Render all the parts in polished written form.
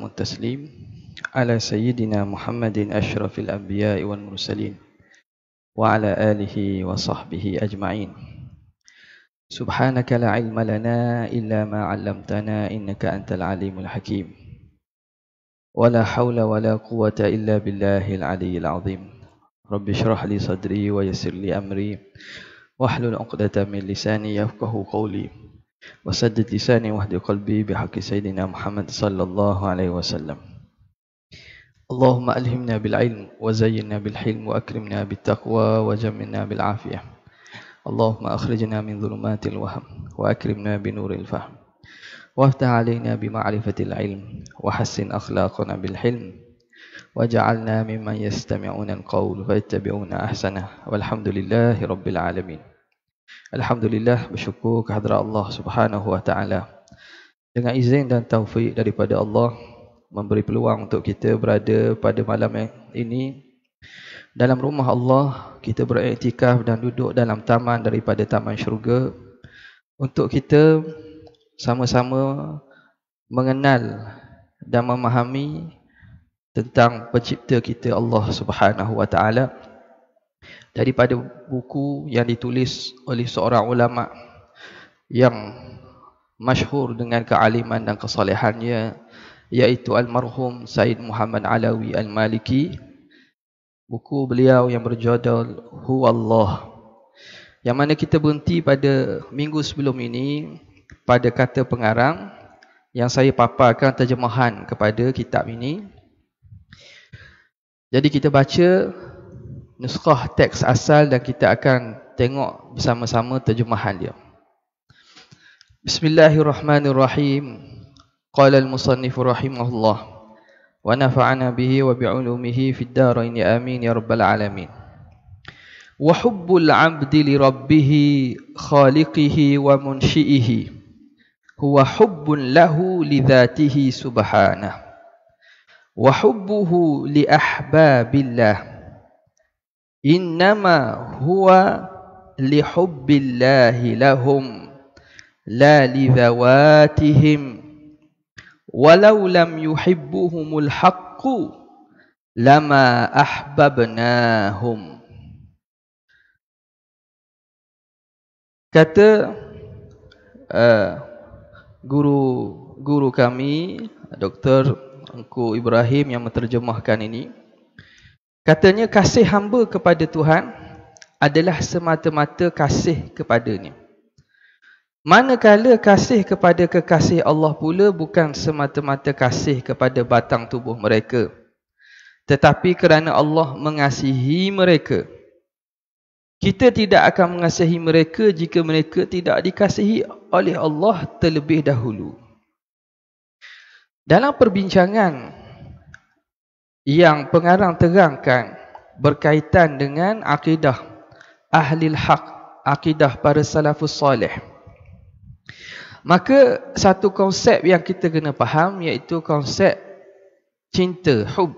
والتسليم على سيدنا محمد أشرف الأنبياء والمرسلين وعلى آله وصحبه أجمعين. سبحانك لا علم لنا إلا ما علمتنا إنك أنت العليم الحكيم ولا حول ولا قوة إلا بالله العلي العظيم. رب اشرح لي صدري ويسر لي أمري واحلل عقدة من لساني يفقه قولي وسدد لساني واهد قلبي بحق سيدنا محمد صلى الله عليه وسلم. اللهم ألهمنا بالعلم وزينا بالحلم وأكرمنا بالتقوى وجملنا بالعافية. اللهم أخرجنا من ظلمات الوهم وأكرمنا بنور الفهم وافتح علينا بمعرفة العلم وحسن أخلاقنا بالحلم وجعلنا ممن يستمعون القول فيتبعون أحسنه والحمد لله رب العالمين. Alhamdulillah, bersyukur kehadrat Allah Subhanahu wa taala. Dengan izin dan taufik daripada Allah, memberi peluang untuk kita berada pada malam ini dalam rumah Allah, kita beriktikaf dan duduk dalam taman daripada taman syurga untuk kita sama-sama mengenal dan memahami tentang pencipta kita Allah Subhanahu wa taala daripada buku yang ditulis oleh seorang ulama yang masyhur dengan kealiman dan kesalehannya, iaitu almarhum Said Muhammad Alawi Al-Maliki. Buku beliau yang berjudul Huwallah, yang mana kita berhenti pada minggu sebelum ini pada kata pengarang yang saya paparkan terjemahan kepada kitab ini. Jadi kita baca nuskah teks asal dan kita akan tengok bersama-sama terjemahan dia. Bismillahirrahmanirrahim. Qala al-musannif rahimahullah wa nafa'ana bihi wa bi'ulumihi fid darain amin ya rabbal alamin. Wa hubbul 'abdi li rabbih khaliqihi wa munshi'ihi huwa hubbun lahu li dhatihi subhanahu wa hubbuhu li ahbabillah innama huwa li hubbillahi lahum la li dhawatihim walau lam yuhibbuhumul haqqu lama ahbabnahum. Kata guru kami Dr. Engku Ibrahim yang menterjemahkan ini, katanya kasih hamba kepada Tuhan adalah semata-mata kasih kepadanya. Manakala kasih kepada kekasih Allah pula bukan semata-mata kasih kepada batang tubuh mereka, tetapi kerana Allah mengasihi mereka. Kita tidak akan mengasihi mereka jika mereka tidak dikasihi oleh Allah terlebih dahulu. Dalam perbincangan yang pengarang terangkan berkaitan dengan akidah ahlil haq, akidah para salafus salih, maka satu konsep yang kita kena faham iaitu konsep cinta, hub.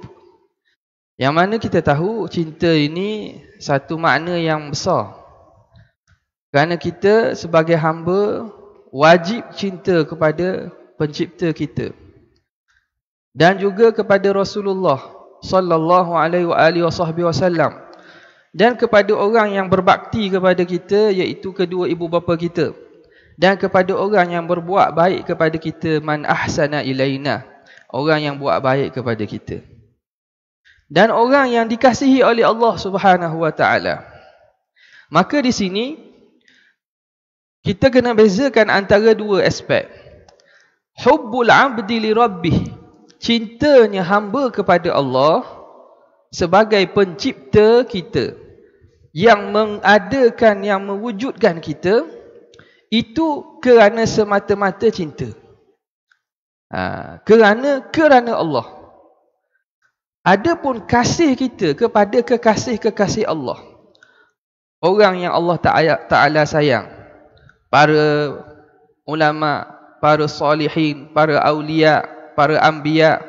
Yang mana kita tahu cinta ini satu makna yang besar. Kerana kita sebagai hamba wajib cinta kepada pencipta kita dan juga kepada Rasulullah sallallahu alaihi wasallam dan kepada orang yang berbakti kepada kita iaitu kedua ibu bapa kita dan kepada orang yang berbuat baik kepada kita, man ahsana ilaina, orang yang buat baik kepada kita, dan orang yang dikasihi oleh Allah Subhanahu wa taala. Maka di sini kita kena bezakan antara dua aspek. Hubbul 'abdi li rabbih, cintanya hamba kepada Allah sebagai pencipta kita yang mengadakan, yang mewujudkan kita, itu kerana semata-mata cinta. Kerana Allah. Adapun kasih kita kepada kekasih-kekasih Allah, orang yang Allah Ta'ala sayang, para ulama, para salihin, para awliya, para anbiya,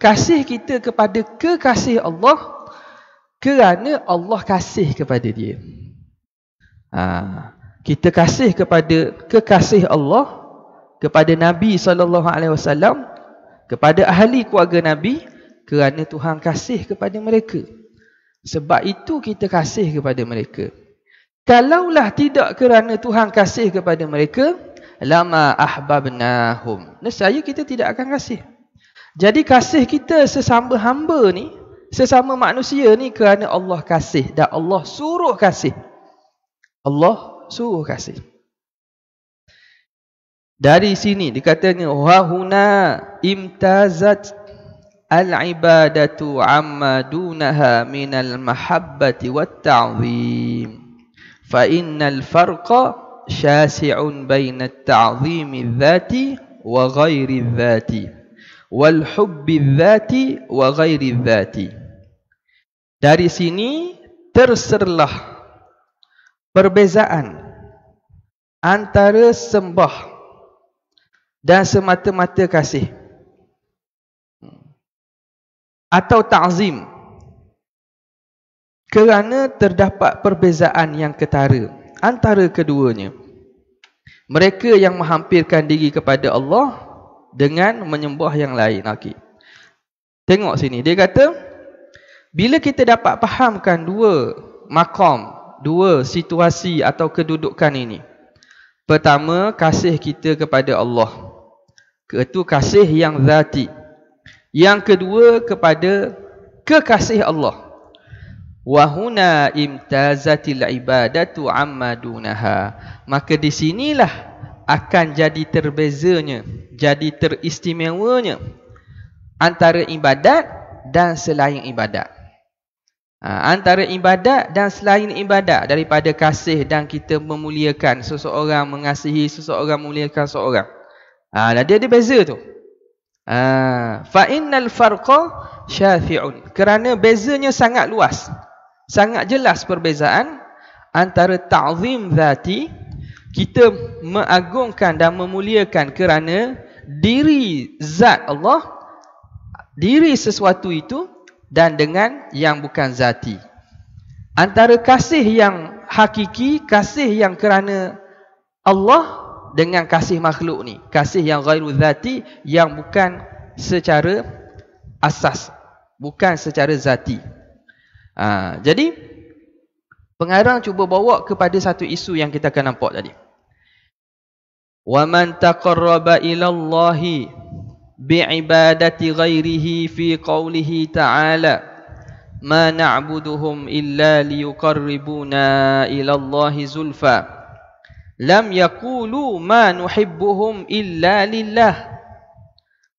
kasih kita kepada kekasih Allah kerana Allah kasih kepada dia. Kita kasih kepada kekasih Allah, kepada Nabi SAW kepada ahli keluarga Nabi kerana Tuhan kasih kepada mereka. Sebab itu kita kasih kepada mereka. Kalaulah tidak kerana Tuhan kasih kepada mereka, lama ahbabnahum, nescaya kita tidak akan kasih. Jadi kasih kita sesama hamba ni, sesama manusia ni kerana Allah kasih dan Allah suruh kasih. Allah suruh kasih. Dari sini dikatanya wa huna imtazat al-ibadatu amma dunaha minal mahabbati wat ta'zim. Fa innal farqa syasi'un baina at-ta'zimi dzati wa ghairi dzati wal hubbi dzati wa ghairi dzati. Dari sini terserlah perbezaan antara sembah dan semata-mata kasih atau ta'zim, kerana terdapat perbezaan yang ketara antara keduanya. Mereka yang menghampirkan diri kepada Allah dengan menyembah yang lain. Okey. Tengok sini, dia kata bila kita dapat fahamkan dua maqam, dua situasi atau kedudukan ini. Pertama, kasih kita kepada Allah, itu kasih yang zati. Yang kedua, kepada kekasih Allah. Wa huna imtazatil ibadatu amma dunaha. Maka di sinilah akan jadi terbezanya, jadi teristimewanya antara ibadat dan selain ibadat. Antara ibadat dan selain ibadat, daripada kasih dan kita memuliakan seseorang, mengasihi seseorang, memuliakan seseorang. Dia ada beza tu. Fa innal farqa syafi'un, kerana bezanya sangat luas, sangat jelas perbezaan antara ta'zim zati, kita mengagungkan dan memuliakan kerana diri zat Allah, diri sesuatu itu, dan dengan yang bukan zati. Antara kasih yang hakiki, kasih yang kerana Allah, dengan kasih makhluk ni, kasih yang ghairu zati, yang bukan secara asas, bukan secara zati. Jadi pengarang cuba bawa kepada satu isu yang kita akan nampak tadi. Wa man taqarraba ila Allahi bi'ibadati ghairihi fi qawlihi ta'ala ma na'buduhum illa liyuqarribuna ila Allahi zulfa lam yaqulu ma nuhibbuhum illa lillah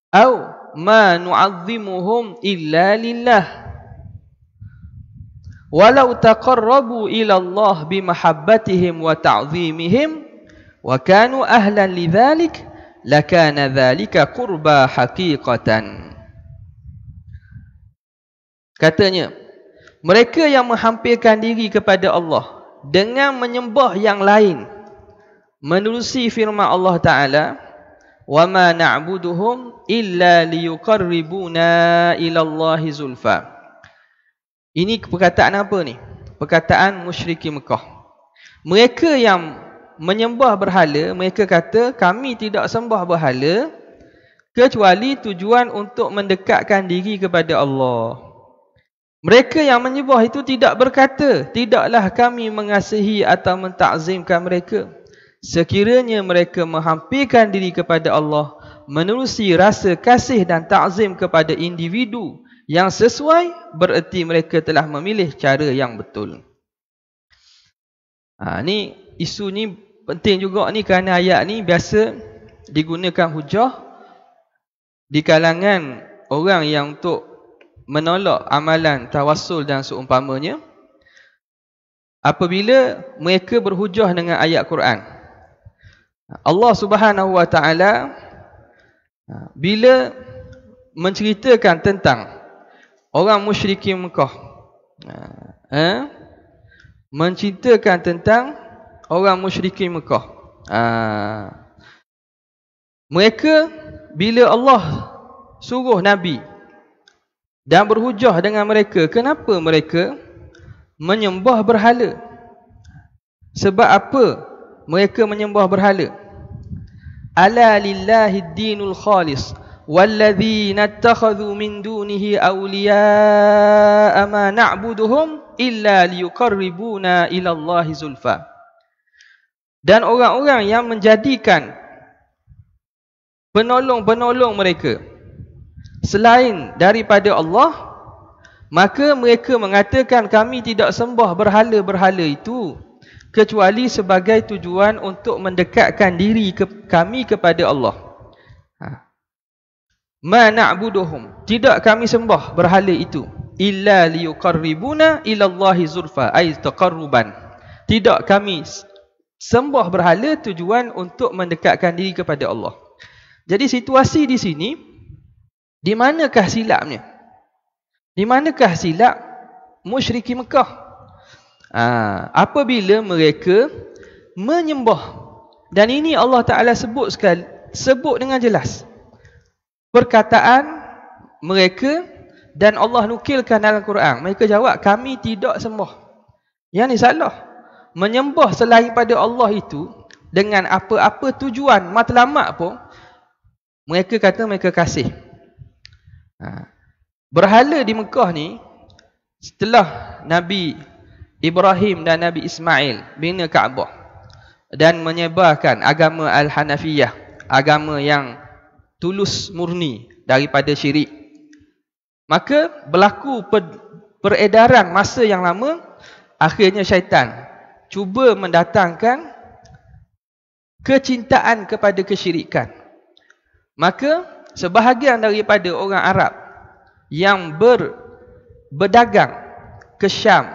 aw ma nu'azzimuhum illa lillah walau taqarrabu ila Allah bimahabbatihim wa ta'zimihim wa kanu ahlan lidzalik lakana dzalika qurba haqiqatan. Katanya, mereka yang menghampirkan diri kepada Allah dengan menyembah yang lain, menerusi firman Allah Ta'ala, wa ma na'buduhum illa liyuqarribuna ila Allahi zulfa. Ini perkataan apa ni? Perkataan musyrikin Mekah. Mereka yang menyembah berhala, mereka kata kami tidak sembah berhala kecuali tujuan untuk mendekatkan diri kepada Allah. Mereka yang menyembah itu tidak berkata, tidaklah kami mengasihi atau mentakzimkan mereka. Sekiranya mereka menghampirkan diri kepada Allah, menerusi rasa kasih dan takzim kepada individu yang sesuai, bererti mereka telah memilih cara yang betul. Ni isu ni penting juga ni, kerana ayat ni biasa digunakan hujah di kalangan orang yang untuk menolak amalan tawassul dan seumpamanya, apabila mereka berhujah dengan ayat Quran. Allah Subhanahu wa Ta'ala bila menceritakan tentang orang musyrikin Mekah, menceritakan tentang orang musyrikin Mekah, mereka bila Allah suruh Nabi dan berhujah dengan mereka, kenapa mereka menyembah berhala? Sebab apa mereka menyembah berhala? Ala lillahi dinul khalis walladzina ittakhadhu min dunihi awliya'a ma na'buduhum illa liyuqarribuna ila Allahi zulfa. Dan orang-orang yang menjadikan penolong-penolong mereka selain daripada Allah, maka mereka mengatakan kami tidak sembah berhala-berhala itu kecuali sebagai tujuan untuk mendekatkan diri kami kepada Allah. Ma na'buduhum, tidak kami sembah berhala itu illa liyuqarribuna ila Allahi zulfa, ay taqarruban. Tidak kami sembah berhala tujuan untuk mendekatkan diri kepada Allah. Jadi situasi di sini, di manakah silapnya? Di manakah silap musyriki Mekah? Apabila mereka menyembah, dan ini Allah Ta'ala sebut dengan jelas perkataan mereka, dan Allah nukilkan dalam Quran. Mereka jawab, kami tidak sembah. Yang ni salah. Menyembah selain pada Allah itu dengan apa-apa tujuan matlamat pun, mereka kata mereka kasih. Berhala di Mekah ni, setelah Nabi Ibrahim dan Nabi Ismail bina Kaabah dan menyebarkan agama Al-Hanafiyah, agama yang tulus murni daripada syirik, maka berlaku peredaran masa yang lama. Akhirnya syaitan cuba mendatangkan kecintaan kepada kesyirikan. Maka sebahagian daripada orang Arab yang berdagang ke Syam,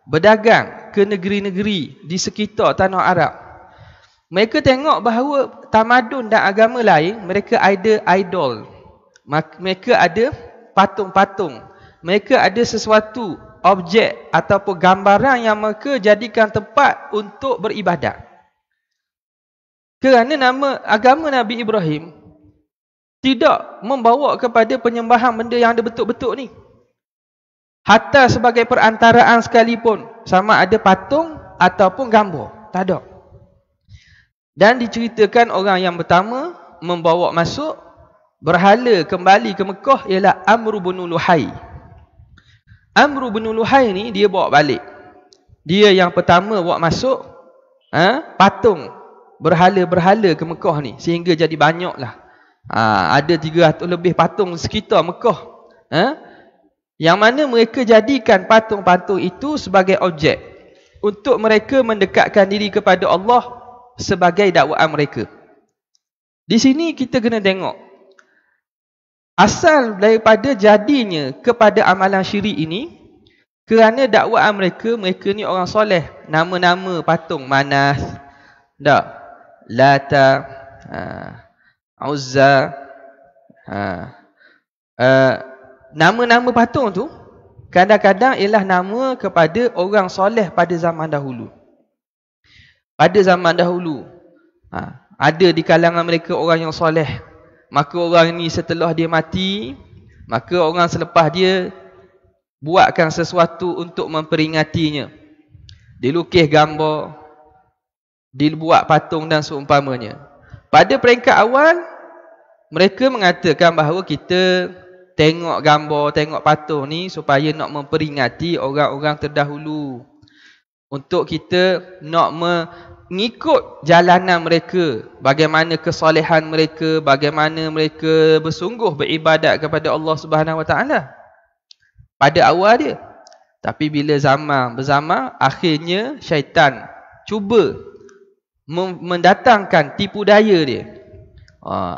berdagang ke negeri-negeri di sekitar tanah Arab, mereka tengok bahawa tamadun dan agama lain, mereka ada idol, mereka ada patung-patung, mereka ada sesuatu objek ataupun gambaran yang mereka jadikan tempat untuk beribadat. Kerana nama agama Nabi Ibrahim tidak membawa kepada penyembahan benda yang ada betul-betul ni. Hatta sebagai perantaraan sekalipun, sama ada patung ataupun gambar, tak ada. Dan diceritakan orang yang pertama membawa masuk berhala kembali ke Mekah ialah Amr bin Luhai. Amr bin Luhai ni dia bawa balik. Dia yang pertama bawa masuk patung berhala-berhala ke Mekah ni, sehingga jadi banyaklah. Ada 300 lebih patung sekitar Mekah. Yang mana mereka jadikan patung-patung itu sebagai objek untuk mereka mendekatkan diri kepada Allah sebagai dakwaan mereka. Di sini kita kena tengok asal daripada jadinya kepada amalan syirik ini kerana dakwaan mereka ni orang soleh. Nama-nama patung Manas, Lata, Uzza, nama-nama patung tu kadang-kadang ialah nama kepada orang soleh pada zaman dahulu. Pada zaman dahulu ada di kalangan mereka orang yang soleh. Maka orang ni setelah dia mati, maka orang selepas dia buatkan sesuatu untuk memperingatinya. Dilukis gambar, dibuat patung dan seumpamanya. Pada peringkat awal, mereka mengatakan bahawa kita tengok gambar, tengok patung ni supaya nak memperingati orang-orang terdahulu. Untuk kita nak mengikut jalanan mereka, bagaimana kesolehan mereka, bagaimana mereka bersungguh beribadat kepada Allah Subhanahu Wa Taala pada awal dia. Tapi bila zaman berzama, akhirnya syaitan cuba mendatangkan tipu daya dia.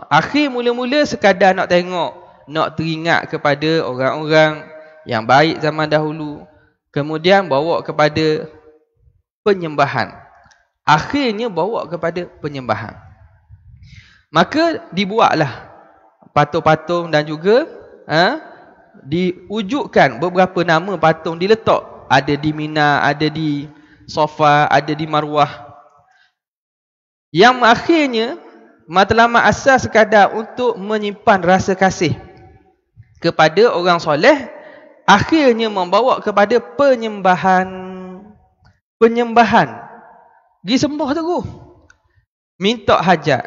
Akhir mula-mula sekadar nak tengok, nak teringat kepada orang-orang yang baik zaman dahulu, kemudian bawa kepada penyembahan. Akhirnya bawa kepada penyembahan. Maka dibuatlah patung-patung dan juga diwujudkan beberapa nama patung diletak. Ada di Mina, ada di Safa, ada di Marwah. Yang akhirnya matlamat asas sekadar untuk menyimpan rasa kasih kepada orang soleh, akhirnya membawa kepada penyembahan. Disembah terus. Minta hajat,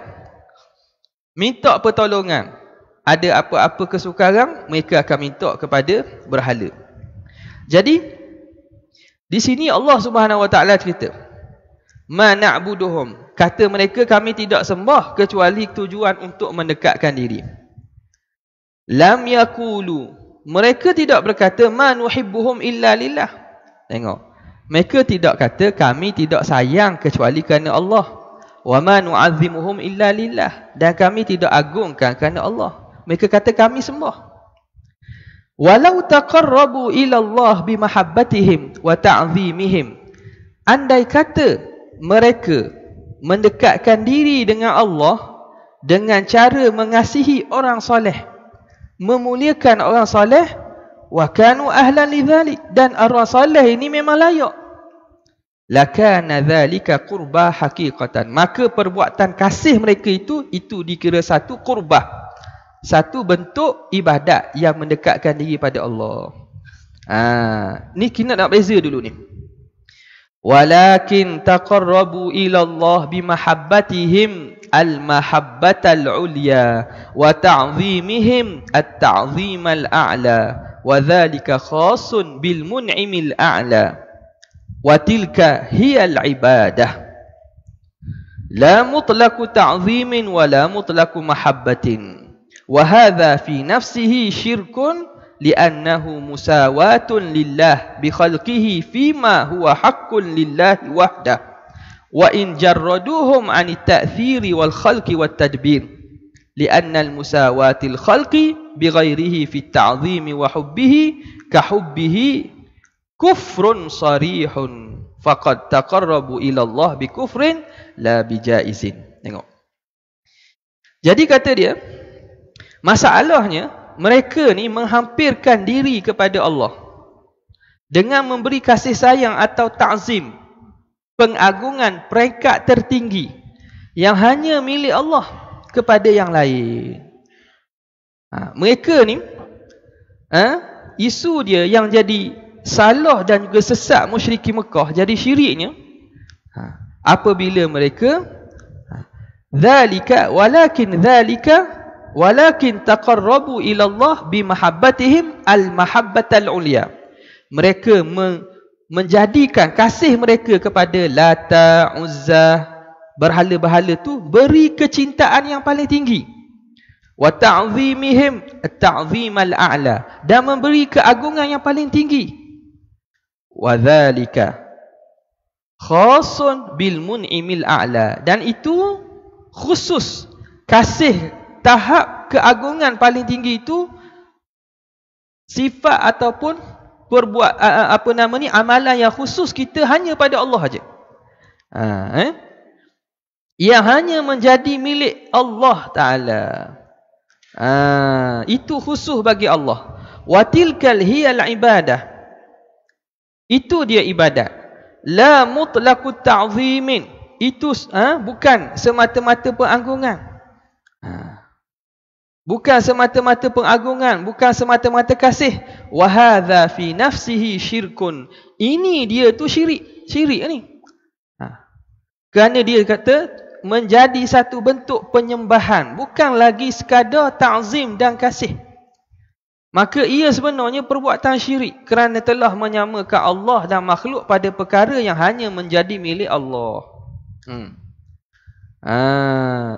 minta pertolongan. ada apa-apa kesukaran, mereka akan minta kepada berhala. Jadi di sini Allah Subhanahu Wa Taala cerita, ma na'buduhum, kata mereka kami tidak sembah kecuali tujuan untuk mendekatkan diri. Lam yaqulu, mereka tidak berkata ma nuhibbuhum illa lillah. Tengok, mereka tidak kata kami tidak sayang kecuali kerana Allah. Wa ma nu'azzimuhum illa lillah, dan kami tidak agungkan kerana Allah. Mereka kata kami sembah. Walau taqarrabu ila Allah bimahabbatihim wa ta'zimihim, andai kata mereka mendekatkan diri dengan Allah dengan cara mengasihi orang soleh, memuliakan orang soleh, wa kanu ahlan lidzalik, dan orang soleh ini memang layak, lakana dzalika qurbah haqiqatan, maka perbuatan kasih mereka itu dikira satu qurbah, satu bentuk ibadat yang mendekatkan diri pada Allah. Ni kita nak beza dulu ni. Walakin taqarrabu ila Allah bimahabbatihim al-mahabbatal ulya wa ta'zimihim at-ta'zimal a'la, wa dhalika khasun bil mun'imil a'la, wa tilka hiya al-ibadah la mutlaqu ta'zimin wa la mutlaqu mahabbatin. وهذا في نفسه شرك لأنه مساواة لله بخلقه فيما هو حق لله وحده، وإن جردوهم عن التأثير والخلق والتدبير، لأن المساواة الخلق بغيره في التعظيم وحبه كحبه كفر صريح، فقد تقربوا إلى الله بكفر لا بجائز. Tengok. Jadi kata dia, masalahnya mereka ni menghampirkan diri kepada Allah dengan memberi kasih sayang atau ta'zim, pengagungan peringkat tertinggi yang hanya milik Allah kepada yang lain. Mereka ni isu dia yang jadi salah dan juga sesat musyrikin Mekah, jadi syiriknya apabila mereka walakin taqarrabu ila Allah bimahabbatihim al-mahabbatal ulya, mereka menjadikan kasih mereka kepada Lata, Uzza, berhala-berhala tu beri kecintaan yang paling tinggi, wa ta'zimihim at-ta'zimal a'la, dan memberi keagungan yang paling tinggi, wa dzalika khasun bil mun'imil a'la, dan itu khusus kasih tahap keagungan paling tinggi itu sifat ataupun amalan yang khusus kita hanya pada Allah saja. Yang hanya menjadi milik Allah Ta'ala. Itu khusus bagi Allah. Wa tilkal hiyal ibadah, itu dia ibadat. La mutlaqut ta'zimin, itu bukan semata-mata pengagungan. Bukan semata-mata pengagungan, bukan semata-mata kasih. Wa hadza fi nafsihi syirkun, ini dia tu syirik ni. Kerana dia kata menjadi satu bentuk penyembahan, bukan lagi sekadar ta'zim dan kasih. Maka ia sebenarnya perbuatan syirik kerana telah menyamakan Allah dan makhluk pada perkara yang hanya menjadi milik Allah.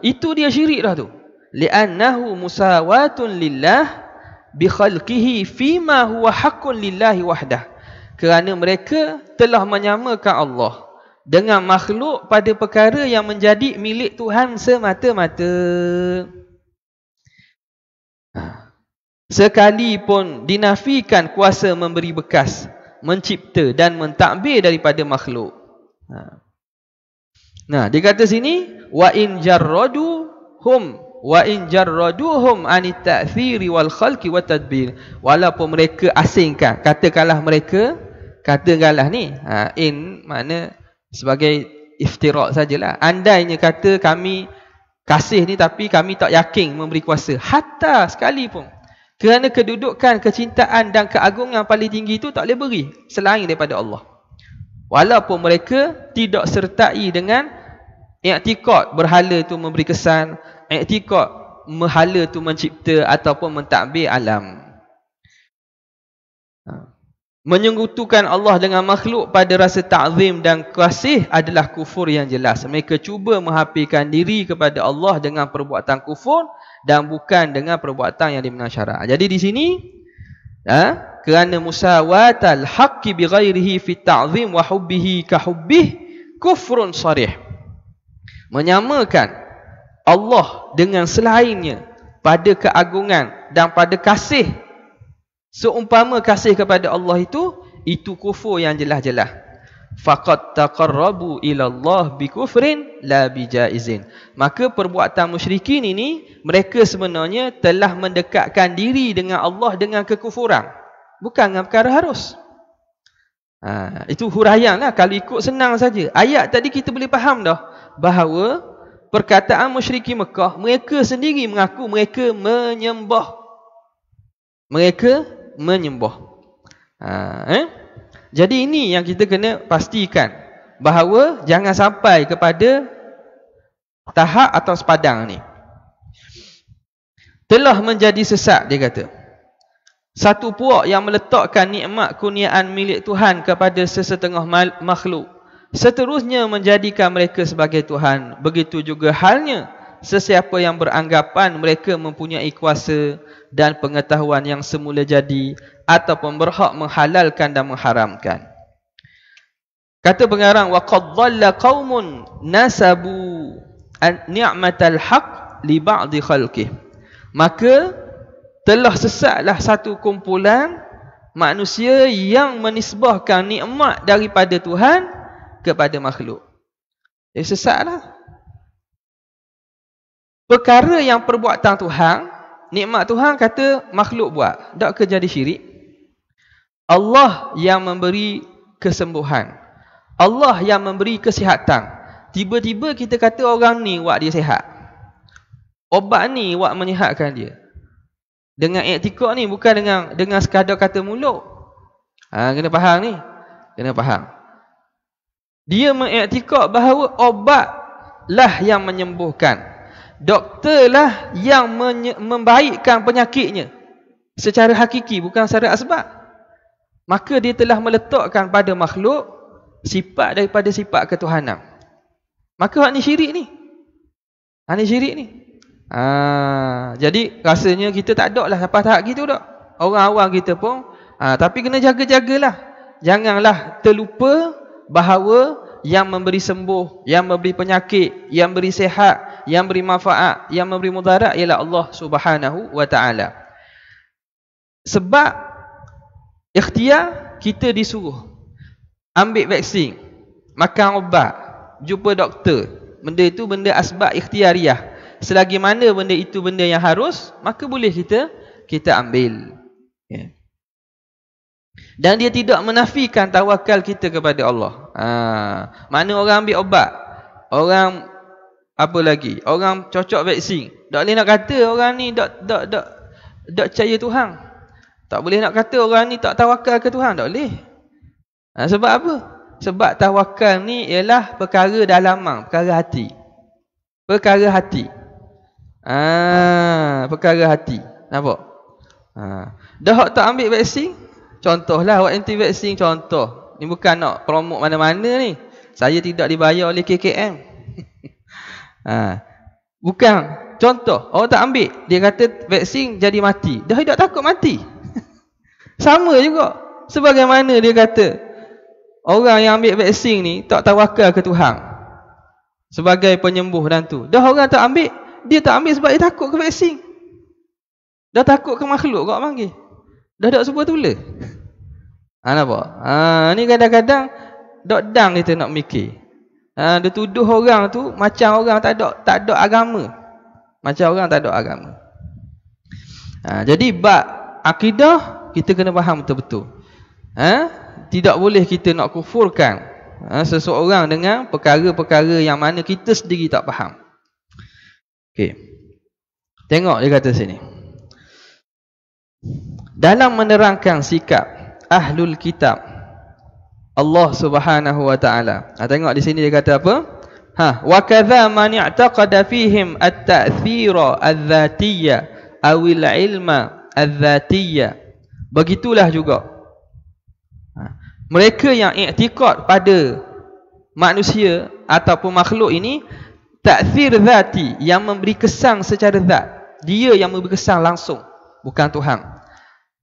Itu dia syirik dah tu. Li'annahu musawatun lillah bi khalqihi fima huwa haqqun lillahi wahdah, kerana mereka telah menyamakan Allah dengan makhluk pada perkara yang menjadi milik Tuhan semata-mata. Sekalipun dinafikan kuasa memberi bekas, mencipta dan mentadbir daripada makhluk. Nah, dia kata sini wa in jarraduhum anit ta'thiri wal khalqi wat tadbir, walaupun mereka asingkan, katakanlah ni in makna sebagai iftirak sajalah, andainya kata kami kasih ni tapi kami tak yakin memberi kuasa, hatta sekalipun, kerana kedudukan, kecintaan dan keagungan paling tinggi itu tak boleh beri selain daripada Allah, walaupun mereka tidak sertai dengan i'tikad berhala itu memberi kesan, i'tikad mehala tu mencipta ataupun mentadbir alam. Menyekutukan Allah dengan makhluk pada rasa ta'zim dan kasih adalah kufur yang jelas. Mereka cuba menghafikan diri kepada Allah dengan perbuatan kufur dan bukan dengan perbuatan yang dibenarkan syarak. Jadi di sini kerana musawatal haqqi bi ghairihi fi ta'zim wa hubbihi ka hubbih kufrun sharih. Menyamakan Allah dengan selainnya pada keagungan dan pada kasih seumpama kasih kepada Allah itu kufur yang jelas-jelas. Faqad taqarrabu ila Allah bi kufrin la bi jaizin. Maka perbuatan musyrikin ini mereka sebenarnya telah mendekatkan diri dengan Allah dengan kekufuran, bukan dengan perkara harus. Itu huraianlah. Kalau ikut senang saja ayat tadi kita boleh faham dah bahawa perkataan musyrikin Mekah, mereka sendiri mengaku mereka menyembah. Jadi ini yang kita kena pastikan, bahawa jangan sampai kepada tahap atau sepadang ni. Telah menjadi sesat, dia kata, satu puak yang meletakkan nikmat kurniaan milik Tuhan kepada sesetengah makhluk, seterusnya menjadikan mereka sebagai Tuhan. Begitu juga halnya sesiapa yang beranggapan mereka mempunyai kuasa dan pengetahuan yang semula jadi ataupun berhak menghalalkan dan mengharamkan. Kata pengarang, wa qad dhalla qaumun nasabu ni'matal haqq li ba'di khalqih. Maka telah sesatlah satu kumpulan manusia yang menisbahkan nikmat daripada Tuhan kepada makhluk. Sesatlah. Perkara yang perbuatan Tuhan, nikmat Tuhan kata makhluk buat, tak ke jadi syirik. Allah yang memberi kesembuhan, Allah yang memberi kesihatan. Tiba-tiba kita kata orang ni buat dia sihat, obat ni buat menyihatkan dia. Dengan iktikad ni, bukan dengan sekadar kata mulut. Kena faham ni, kena faham. Dia mengiktikad bahawa obat lah yang menyembuhkan, doktor lah yang membaikkan penyakitnya secara hakiki, bukan secara asbab. Maka dia telah meletakkan pada makhluk sifat daripada sifat ketuhanan. Maka hak ni syirik ni. Hak ni syirik ni. Jadi rasanya kita tak ada lah sampai tahap gitu tak. Orang awam kita pun tapi kena jaga-jagalah. Janganlah terlupa bahawa yang memberi sembuh, yang memberi penyakit, yang beri sihat, yang beri manfaat, yang memberi mudarat ialah Allah Subhanahu wa taala. Sebab ikhtiar kita disuruh ambil vaksin, makan ubat, jumpa doktor. Benda itu benda asbab ikhtiariah. Selagi mana benda itu benda yang harus, maka boleh kita ambil. Dan dia tidak menafikan tawakal kita kepada Allah. Mana orang ambil ubat, orang apa lagi, orang cocok vaksin, tak boleh nak kata orang ni tak percaya Tuhan. Tak boleh nak kata orang ni tak tawakal ke Tuhan, tak boleh. Sebab apa? Sebab tawakal ni ialah perkara dalaman, perkara hati. Perkara hati. Perkara hati. Nampak? Dah hak tak ambil vaksin, contohlah awak anti vaksin contoh. Ni bukan nak promote mana-mana ni. Saya tidak dibayar oleh KKM. Bukan. Contoh, awak tak ambil, dia kata vaksin jadi mati. Dah tidak takut mati. Sama juga. Sebagaimana dia kata orang yang ambil vaksin ni tak tawakal ke Tuhan sebagai penyembuh dan tu. Dah orang tak ambil, dia tak ambil sebab dia takut ke vaksin. Dah takut ke makhluk kau panggil. Dah tak sebuah tula. Nampak? Ni kadang-kadang dok dang kita nak mikir. Dia tuduh orang tu macam orang tak ada agama. Macam orang tak ada agama. Jadi bab akidah kita kena faham betul-betul. Tidak boleh kita nak kufurkan seseorang dengan perkara-perkara yang mana kita sendiri tak faham. Okey. Tengok dia kata sini. Dalam menerangkan sikap ahlul kitab Allah Subhanahu wa taala. Tengok di sini dia kata apa? Wa kadza man i'taqada fihim at-ta'thira adz-dzatiyya awil ilma adz-dzatiyya. Begitulah juga mereka yang i'tikad pada manusia ataupun makhluk ini ta'thir zati, yang memberi kesan secara zat, dia yang memberi kesan langsung, bukan Tuhan.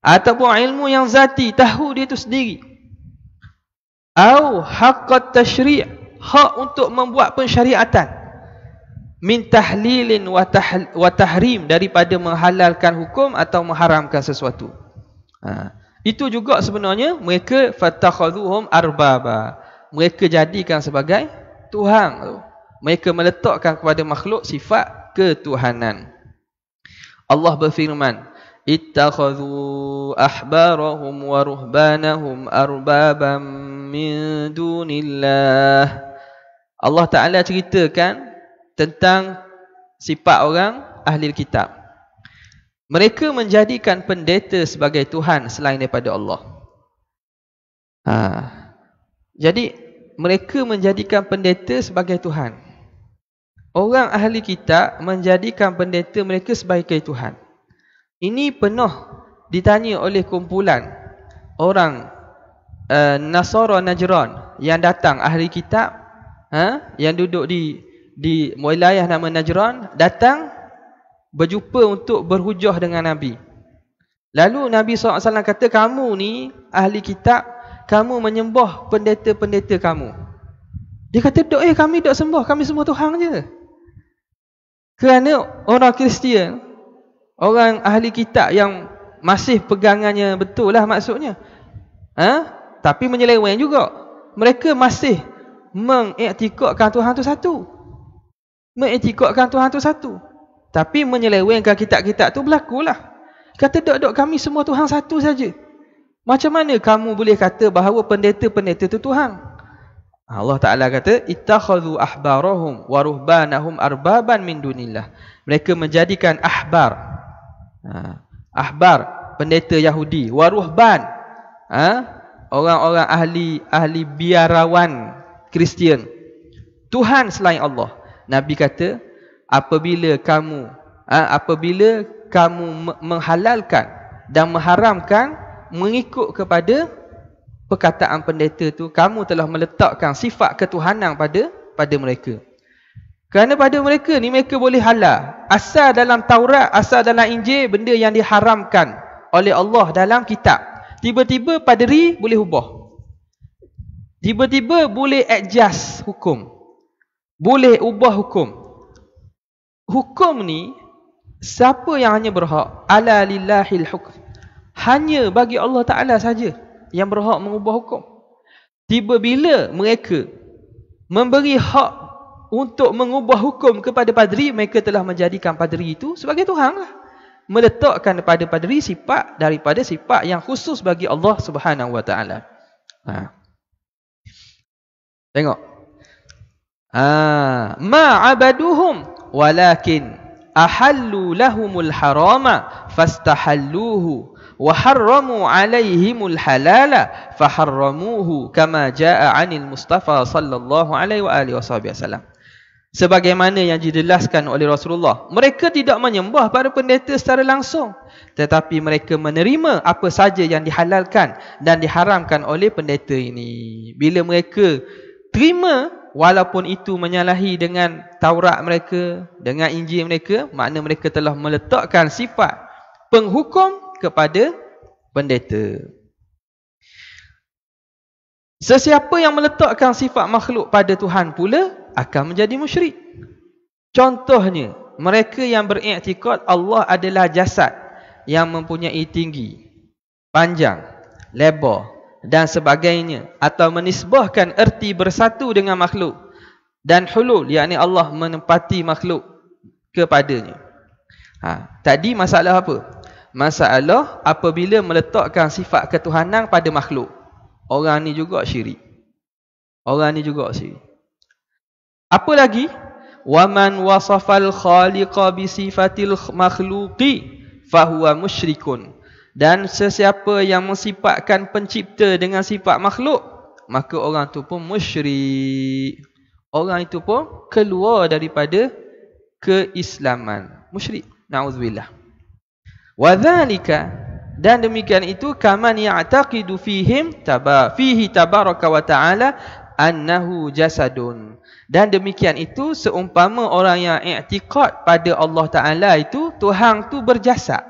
Ataupun ilmu yang zati, tahu dia itu sendiri. Au haqqat tashri', hak untuk membuat pensyariatan. Min tahlilin wa tahrim, daripada menghalalkan hukum atau mengharamkan sesuatu. Itu juga sebenarnya mereka fattakhadhuhum arbaba, mereka jadikan sebagai Tuhan. Mereka meletakkan kepada makhluk sifat ketuhanan. Allah berfirman, ittakhadhu ahbarahum wa ruhbanahum arbaban min dunillah. Allah Ta'ala ceritakan tentang sifat orang ahli kitab. Mereka menjadikan pendeta sebagai Tuhan selain daripada Allah. Jadi mereka menjadikan pendeta sebagai Tuhan. Orang ahli kitab menjadikan pendeta mereka sebagai Tuhan. Ini penuh ditanya oleh kumpulan orang Nasara Najran yang datang, ahli kitab, yang duduk di wilayah nama Najran, datang berjumpa untuk berhujah dengan Nabi. Lalu Nabi SAW kata, kamu ni ahli kitab, kamu menyembah pendeta-pendeta kamu. Dia kata, kami tak sembah, kami semua Tuhan je. Kerana orang Kristian, orang ahli kitab yang masih pegangannya betul lah maksudnya, tapi menyeleweng juga. Mereka masih mengiktikadkan Tuhan tu satu, mengiktikadkan Tuhan tu satu, tapi menyelewengkan kitab-kitab tu berlakulah. Kata dok kami semua Tuhan satu saja. Macam mana kamu boleh kata bahawa pendeta-pendeta itu Tuhan? Allah Ta'ala kata, ittakhadhu ahbarahum wa ruhbanahum arbaban min dunillah. Mereka menjadikan ahbar, pendeta Yahudi, wa ruhban, orang-orang ahli biarawan Kristian, Tuhan selain Allah. Nabi kata, apabila kamu menghalalkan dan mengharamkan mengikut kepada perkataan pendeta tu, kamu telah meletakkan sifat ketuhanan pada mereka. Kerana pada mereka ni, mereka boleh halal. Asal dalam Taurat, asal dalam Injil, benda yang diharamkan oleh Allah dalam kitab, tiba-tiba paderi boleh ubah. Tiba-tiba boleh adjust hukum, boleh ubah hukum. Hukum ni, siapa yang hanya berhak? Ala lillahil hukm. Hanya bagi Allah Ta'ala saja yang berhak mengubah hukum. Tiba bila mereka memberi hak untuk mengubah hukum kepada padri, mereka telah menjadikan padri itu sebagai Tuhan lah. Meletakkan kepada padri sifat daripada sifat yang khusus bagi Allah Subhanahu Wa Ta'ala. Tengok. Ma'abaduhum walakin ahallu lahumul harama fastahalluhu wa harramu alaihimul halala faharramuhu kama jaa 'anil Mustafa sallallahu alaihi wa alihi wasallam. Sebagaimana yang dijelaskan oleh Rasulullah, mereka tidak menyembah para pendeta secara langsung, tetapi mereka menerima apa saja yang dihalalkan dan diharamkan oleh pendeta ini. Bila mereka terima, walaupun itu menyalahi dengan Taurat mereka, dengan Injil mereka, makna mereka telah meletakkan sifat penghukum kepada pendeta. Sesiapa yang meletakkan sifat makhluk pada Tuhan pula akan menjadi musyrik. Contohnya, mereka yang beriktikad Allah adalah jasad yang mempunyai tinggi, panjang, lebar dan sebagainya, atau menisbahkan erti bersatu dengan makhluk, dan hulul, yakni Allah menempati makhluk kepadanya. Tadi masalah apa? Masalah apabila meletakkan sifat ketuhanan pada makhluk. Orang ni juga syirik. Orang ni juga syirik. Apa lagi? Waman wasafal khaliqa bi sifatil makhluqi fahuwa musyrikun. Dan sesiapa yang mensifatkan pencipta dengan sifat makhluk, maka orang tu pun musyrik. orang itu pun keluar daripada keislaman, musyrik. Na'udzubillah. Wa dzalika, dan demikian itu, kaman ya'taqidu fihi tabaraka wa ta'ala annahu jasadun. Dan demikian itu seumpama orang yang i'tiqad pada Allah Ta'ala itu Tuhan tu berjasad.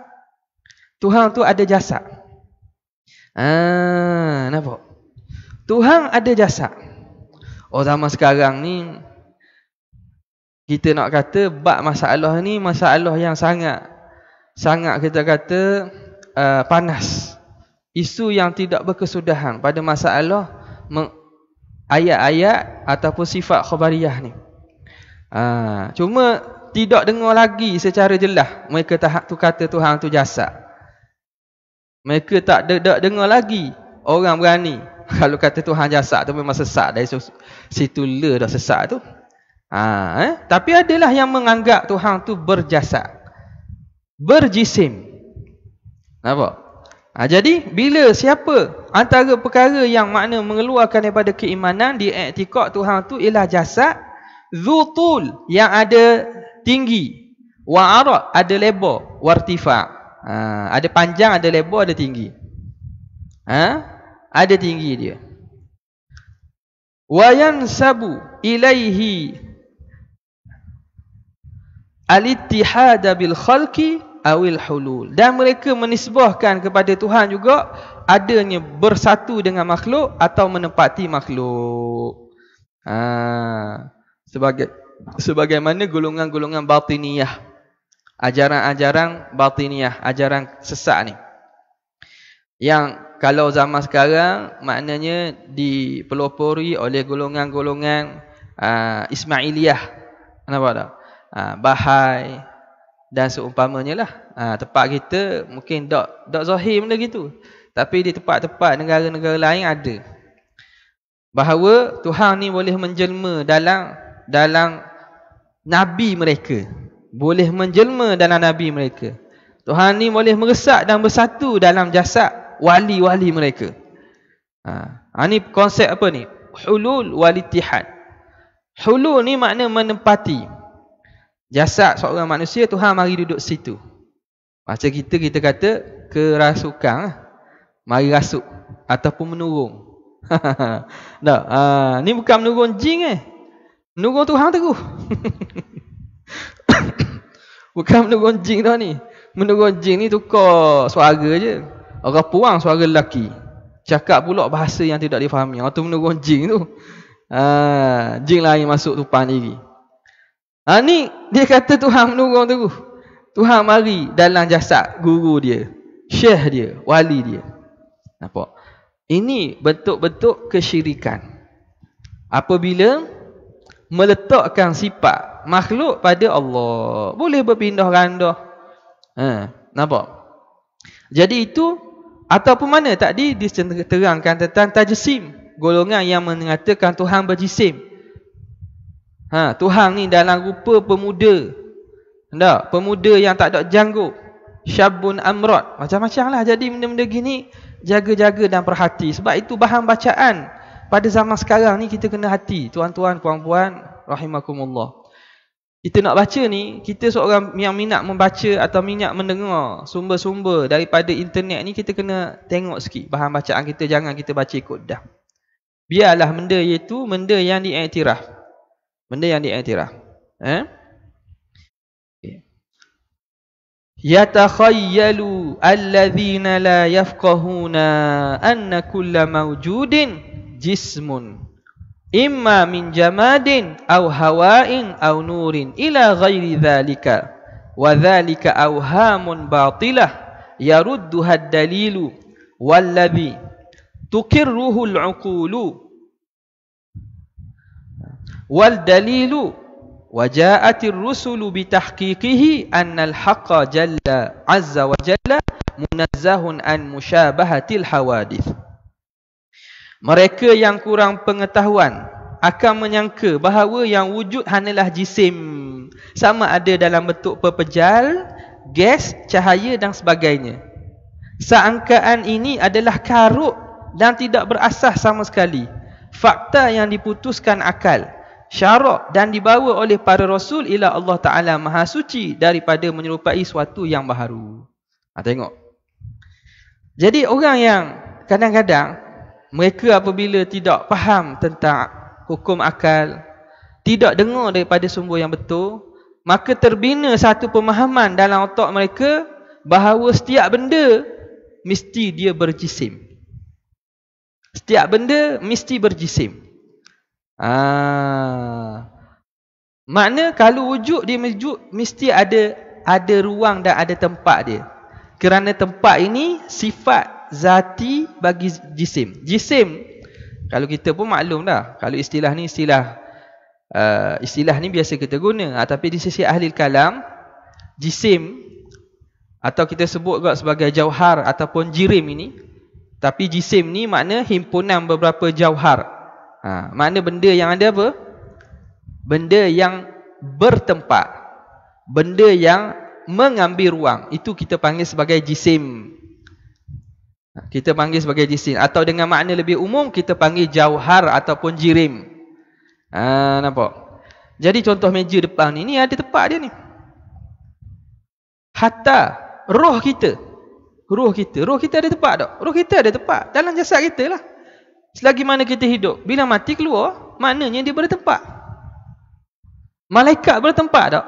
Tuhan tu ada jasad. Nampak? Tuhan ada jasad. Oh, zaman sekarang ni kita nak kata bab masalah ni masalah yang sangat kita kata panas. Isu yang tidak berkesudahan pada masalah ayat-ayat ataupun sifat khabariyah ni. Cuma tidak dengar lagi secara jelas mereka tu kata Tuhan tu jasad. Mereka tak dengar lagi orang berani kalau kata Tuhan jasad tu memang sesat, dari situ dah sesat tu. Tapi adalah yang menganggap Tuhan tu berjasad, berjisim. Nampak? Jadi bila siapa antara perkara yang makna mengeluarkan daripada keimanan, diiktikad Tuhan tu ialah jasad, zutul yang ada tinggi, wa arad ada lebar, wartifa ada panjang, ada lebar, ada tinggi. Ada tinggi dia. Wa yansabu ilaihi al-ittihad bil khalqi awil hulul, dan mereka menisbahkan kepada Tuhan juga adanya bersatu dengan makhluk atau menempati makhluk. Sebagaimana golongan-golongan batiniyah, ajaran-ajaran batiniyah, ajaran sesat ni, yang kalau zaman sekarang maknanya dipelopori oleh golongan-golongan Ismailiyah. Nampak tak? Bahai dan seumpamanya lah. Tempat kita mungkin tak zahir benda gitu, tapi di tempat-tempat negara-negara lain ada. Bahawa Tuhan ni boleh menjelma dalam nabi mereka. Boleh menjelma dalam nabi mereka. Tuhan ni boleh meresap dan bersatu dalam jasad wali-wali mereka. Ni konsep apa ni? Hulul wal ittihad. Hulul ni makna menempati jasad seorang manusia, Tuhan mari duduk situ. Macam kita kata kerasukan, mari rasuk ataupun menurung. Tak, ni bukan menurung jin menurung Tuhan terus. Bukan menurung jin dah ni. Menurung jin ni tukar suara je. Orang puang suara lelaki, cakap pula bahasa yang tidak difahami. Orang tu menurung jin tu. Jin lain masuk tupan diri. Ni dia kata Tuhan menurung terus. Tuhan mari dalam jasad guru dia, syekh dia, wali dia. Nampak? Ini bentuk-bentuk kesyirikan. Apabila meletakkan sifat makhluk pada Allah, boleh berpindah randah. Nampak? Jadi itu, ataupun mana tadi diterangkan tentang tajsim, golongan yang mengatakan Tuhan berjisim. Tuhan ni dalam rupa pemuda. Tak? Pemuda yang tak ada janggut. Syabun amrad. Macam-macam lah. Jadi benda-benda gini jaga-jaga dan perhati. Sebab itu bahan bacaan pada zaman sekarang ni kita kena hati. Tuan-tuan, puan-puan, rahimakumullah. Kita nak baca ni, kita seorang yang minat membaca atau minat mendengar sumber-sumber daripada internet ni, kita kena tengok sikit bahan bacaan kita. Jangan kita baca ikut dah. Biarlah benda iaitu benda yang diiktiraf. Benda yang diiktiraf. Yatakhayyalu alladhina la yafqahuna anna kulla mawjudin jismun imma min jamadin aw hawa'in aw nurin ila ghairi dhalika wa dhalika awhamun batilah yarudduha ad-dalilu walladhi tuqirruhu al-uqulu wal dalilu waja'atir rusulu bitahqiqihi annal haqqa jalla azza wa jalla munazzahun an musyabahatil hawadith. Mereka yang kurang pengetahuan akan menyangka bahawa yang wujud hanyalah jisim, sama ada dalam bentuk pepejal, gas, cahaya dan sebagainya. Sangkaan ini adalah karut dan tidak berasas sama sekali. Fakta yang diputuskan akal syarak dan dibawa oleh para rasul ila Allah Ta'ala Maha Suci daripada menyerupai suatu yang baharu. Tengok. Jadi orang yang kadang-kadang mereka apabila tidak faham tentang hukum akal, tidak dengar daripada sumber yang betul, maka terbina satu pemahaman dalam otak mereka bahawa setiap benda mesti dia berjisim. Setiap benda mesti berjisim. Makna kalau wujud dia mesti ada ruang dan ada tempat dia. Kerana tempat ini sifat zati bagi jisim. Jisim, kalau kita pun maklum dah, kalau istilah ni biasa kita guna. Tapi di sisi ahli kalam, jisim atau kita sebut juga sebagai jauhar ataupun jirim ini. Tapi jisim ni makna himpunan beberapa jauhar. Makna benda yang ada apa? Benda yang bertempat, benda yang mengambil ruang, itu kita panggil sebagai jisim. Kita panggil sebagai jisim. Atau dengan makna lebih umum, kita panggil jauhar ataupun jirim. Nampak? Jadi contoh meja depan ni ada tempat dia ni. Hatta roh kita ada tempat tak? Roh kita ada tempat dalam jasad kita lah. Selagi mana kita hidup, bila mati keluar, maknanya dia bertempat. Malaikat bertempat tak?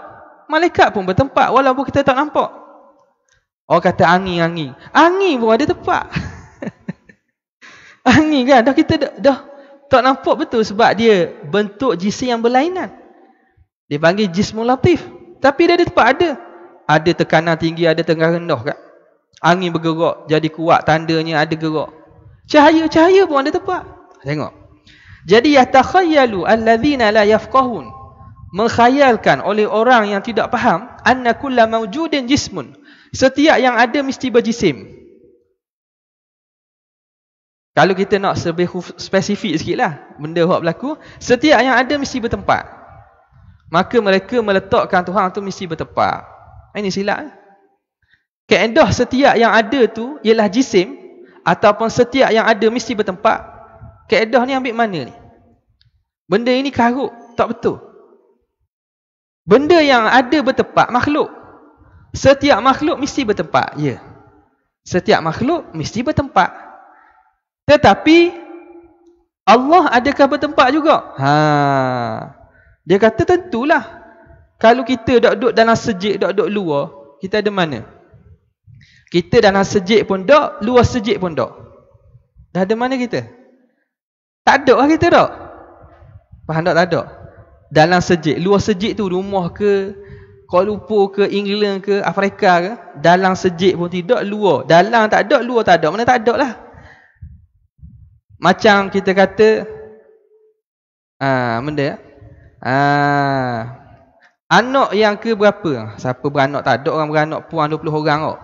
Malaikat pun bertempat walaupun kita tak nampak. Orang kata angin pun ada tempat. Angin kan, kita dah tak nampak betul sebab dia bentuk jisim yang berlainan. Dia panggil jismul latif. Tapi dia ada tempat, ada tekanan tinggi, ada tekanan rendah kan. Angin bergerak jadi kuat, tandanya ada gerak. Cahaya pun ada tempat. Tengok. Jadi yatakhayyalu alladzina la yafqahun, mengkhayalkan oleh orang yang tidak faham, anna kulla mawjudin jismun, setiap yang ada mesti berjisim. Kalau kita nak lebih spesifik sikitlah benda yang berlaku, setiap yang ada mesti bertempat. Maka mereka meletakkan Tuhan tu mesti bertempat. Ini silap. Kaedah setiap yang ada tu ialah jisim, ataupun setiap yang ada mesti bertempat. Kaedah ni ambil mana ni? Benda ini karut, tak betul. Benda yang ada bertempat, makhluk. Setiap makhluk mesti bertempat. Ya. Setiap makhluk mesti bertempat. Tetapi Allah adakah bertempat juga? Dia kata tentulah. Kalau kita duduk dalam sejik, duduk luar, kita ada mana? Kita dalam sejik pun tak, luar sejik pun tak. Dah ada mana kita? Tak ada lah kita tak. Faham tak? Tak ada. Dalam sejik, luar sejik tu rumah ke, Kuala Lumpur ke, England ke, Afrika ke, dalam sejik pun tidak, luar. Dalam tak ada, luar tak ada. Mana tak ada lah. Macam kita kata, benda anak yang ke berapa? Siapa beranak? Tak ada orang beranak puan 20 orang kok.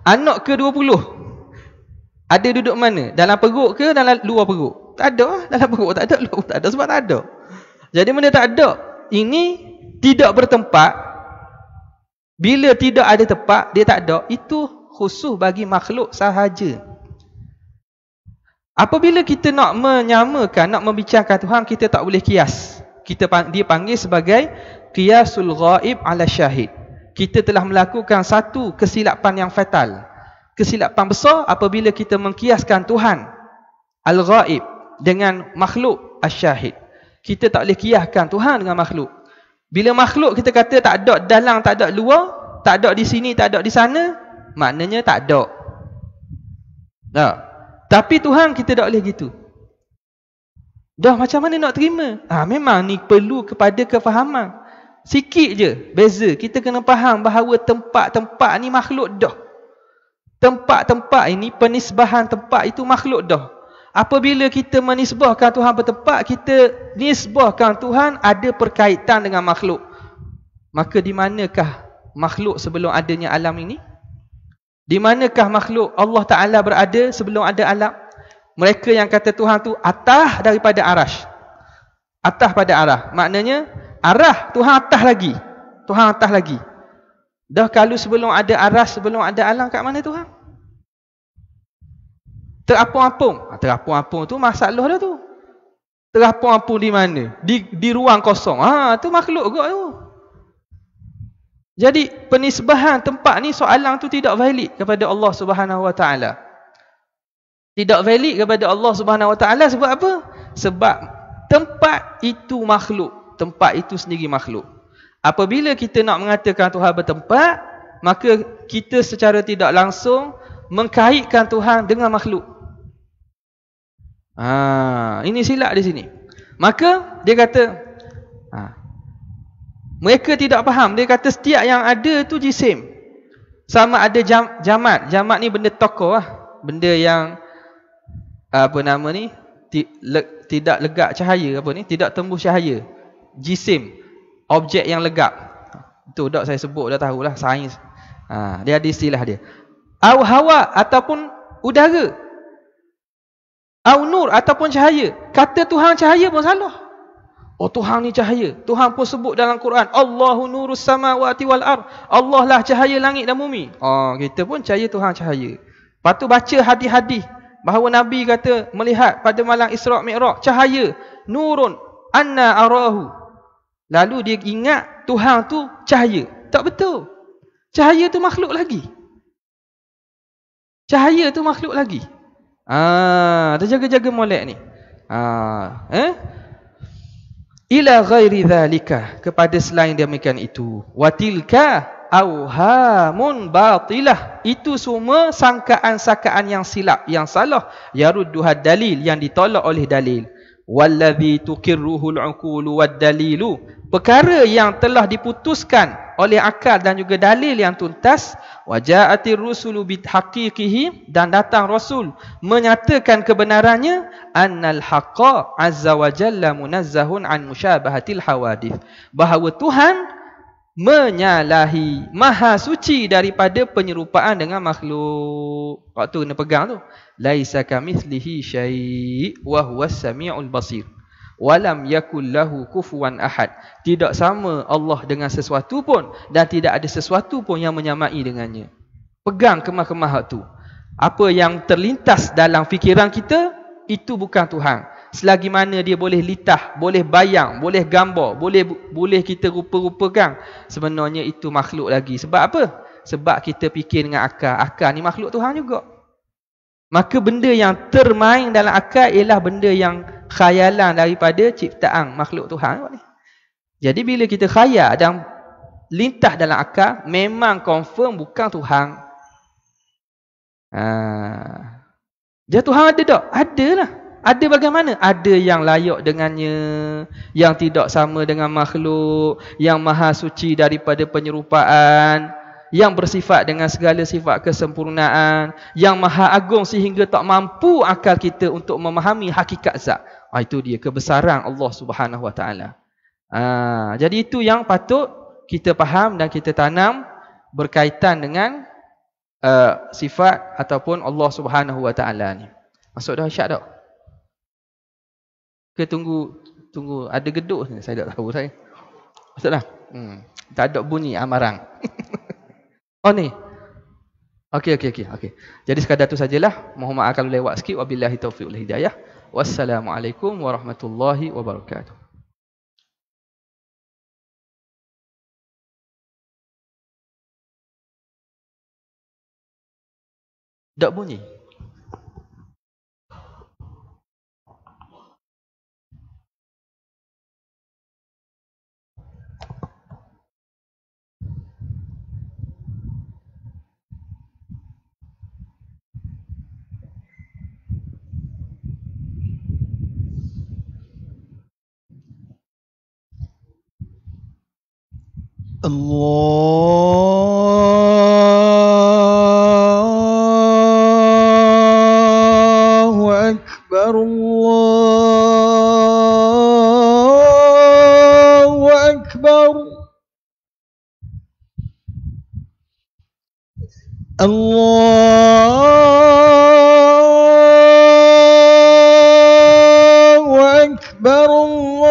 Anak ke 20? Ada duduk mana? Dalam perut ke dalam luar perut? Tak ada lah. Dalam perut tak ada, luar tak ada. Sebab tak ada. Jadi benda tak ada. Ini tidak bertempat. Bila tidak ada tempat, dia tak ada. Itu khusus bagi makhluk sahaja. Apabila kita nak menyamakan, nak membicarakan Tuhan, kita tak boleh kias. Dia panggil sebagai qiyasul ghaib ala syahid. Kita telah melakukan satu kesilapan yang fatal. Kesilapan besar apabila kita mengkiaskan Tuhan al-ghaib dengan makhluk as-syahid. Kita tak boleh kiaskan Tuhan dengan makhluk. Bila makhluk kita kata tak ada dalam, tak ada luar, tak ada di sini, tak ada di sana, maknanya tak ada. Tak. Tapi Tuhan kita tak boleh gitu. Dah macam mana nak terima? Memang ni perlu kepada kefahaman. Sikit je beza. Kita kena faham bahawa tempat-tempat ni makhluk dah. Tempat-tempat ini, penisbahan tempat itu makhluk dah. Apabila kita menisbahkan Tuhan bertempat, kita nisbahkan Tuhan ada perkaitan dengan makhluk. Maka di manakah makhluk sebelum adanya alam ini? Di manakah makhluk Allah Ta'ala berada sebelum ada alam? Mereka yang kata Tuhan tu atas daripada arash. Atas pada arah. Maknanya arah Tuhan atas lagi. Tuhan atas lagi. Dah kalau sebelum ada arash, sebelum ada alam, kat mana Tuhan? Terapung-apung. Terapung-apung tu masalah dah tu. terapung-apung di mana? Di ruang kosong. Tu makhluk kot tu. Jadi penisbahan tempat ni soalan tu tidak valid kepada Allah Subhanahu Wa Taala. Tidak valid kepada Allah Subhanahu Wa Taala sebab apa? Sebab tempat itu makhluk. Tempat itu sendiri makhluk. Apabila kita nak mengatakan Tuhan bertempat, maka kita secara tidak langsung mengkaitkan Tuhan dengan makhluk. Ini silap di sini. Maka dia kata mereka tidak faham. Dia kata setiap yang ada tu jisim. Sama ada jamat. Jamat ni benda tokoh lah. Benda yang apa nama ni? Tidak legak cahaya apa ni? Tidak tembus cahaya. Jisim. Objek yang legap. Itu dah saya sebut dah tahulah sains. Dia ada istilah dia. Au hawa ataupun udara. Au nur ataupun cahaya. Kata Tuhan cahaya pun salah. Tuhan ni cahaya. Tuhan pun sebut dalam Quran, Allahu nurus samawati wal ard. Allah lah cahaya langit dan bumi. Kita pun percaya Tuhan cahaya. Lepas tu baca hadis-hadis bahawa Nabi kata melihat pada malam Isra' Mi'raj cahaya, nurun anna arahu. Lalu dia ingat Tuhan tu cahaya. Tak betul. Cahaya tu makhluk lagi. Cahaya tu makhluk lagi. Terjaga-jaga molek ni. Ila ghairi dhalika, kepada selain demikian itu. Watilka auhamun batilah, itu semua sangkaan-sangkaan yang silap, yang salah. Yarudduhad dalil, yang ditolak oleh dalil. Wallazi tuqirruhul uqulu wad dalilu, perkara yang telah diputuskan oleh akal dan juga dalil yang tuntas. Waja'atir rusulu bidhaqiqihi, dan datang rasul menyatakan kebenarannya. Annal haqqa azza wa jalla munazzahun an musyabahatil hawadith, bahawa Tuhan menyalahi, maha suci daripada penyerupaan dengan makhluk. Waktu kena pegang tu, laisa kamitslihi syai' wa huwas samiul basir walam yakul lahu kufuwan ahad, tidak sama Allah dengan sesuatu pun, dan tidak ada sesuatu pun yang menyamai dengannya. Pegang kemah-kemah tu. Apa yang terlintas dalam fikiran kita, itu bukan Tuhan. Selagi mana dia boleh litah, boleh bayang, boleh gambar, boleh kita rupa-rupakan, sebenarnya itu makhluk lagi. Sebab apa? Sebab kita fikir dengan akal. Akal ni makhluk Tuhan juga. Maka benda yang termain dalam akal ialah benda yang khayalan daripada ciptaan makhluk Tuhan. Jadi bila kita khayal dan lintah dalam akal, memang confirm bukan Tuhan. Jadi Tuhan ada tak? Ada lah. Ada bagaimana? Ada yang layak dengannya, yang tidak sama dengan makhluk, yang maha suci daripada penyerupaan, yang bersifat dengan segala sifat kesempurnaan, yang maha agung sehingga tak mampu akal kita untuk memahami hakikat zat. Itu dia kebesaran Allah Subhanahu Wa Taala. Jadi itu yang patut kita faham dan kita tanam berkaitan dengan sifat ataupun Allah Subhanahu Wa Taala ni. Masuk dah isyak tak? Ke tunggu ada geduk ni, saya tak tahu saya. Maksudlah. Tak ada bunyi amarang. Ni. Okey. Jadi sekadar tu sajalah. Mohon maaf kalau lewat sikit. Wabillahi taufiq wal hidayah. Wassalamualaikum warahmatullahi wabarakatuh. Tak bunyi. Allahu Akbar, Allahu Akbar, Allahu Akbar, Allahu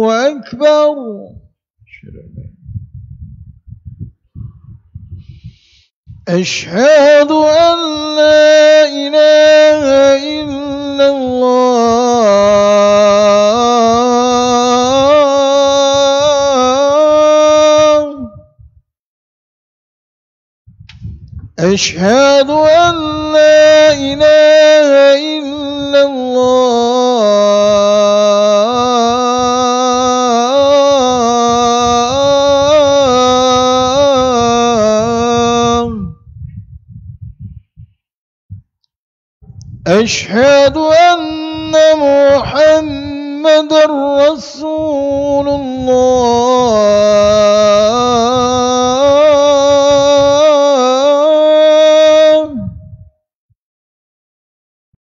Akbar. أشهد أن لا إله إلا الله أشهد أن لا إله إلا الله أشهد أن محمدا رسول الله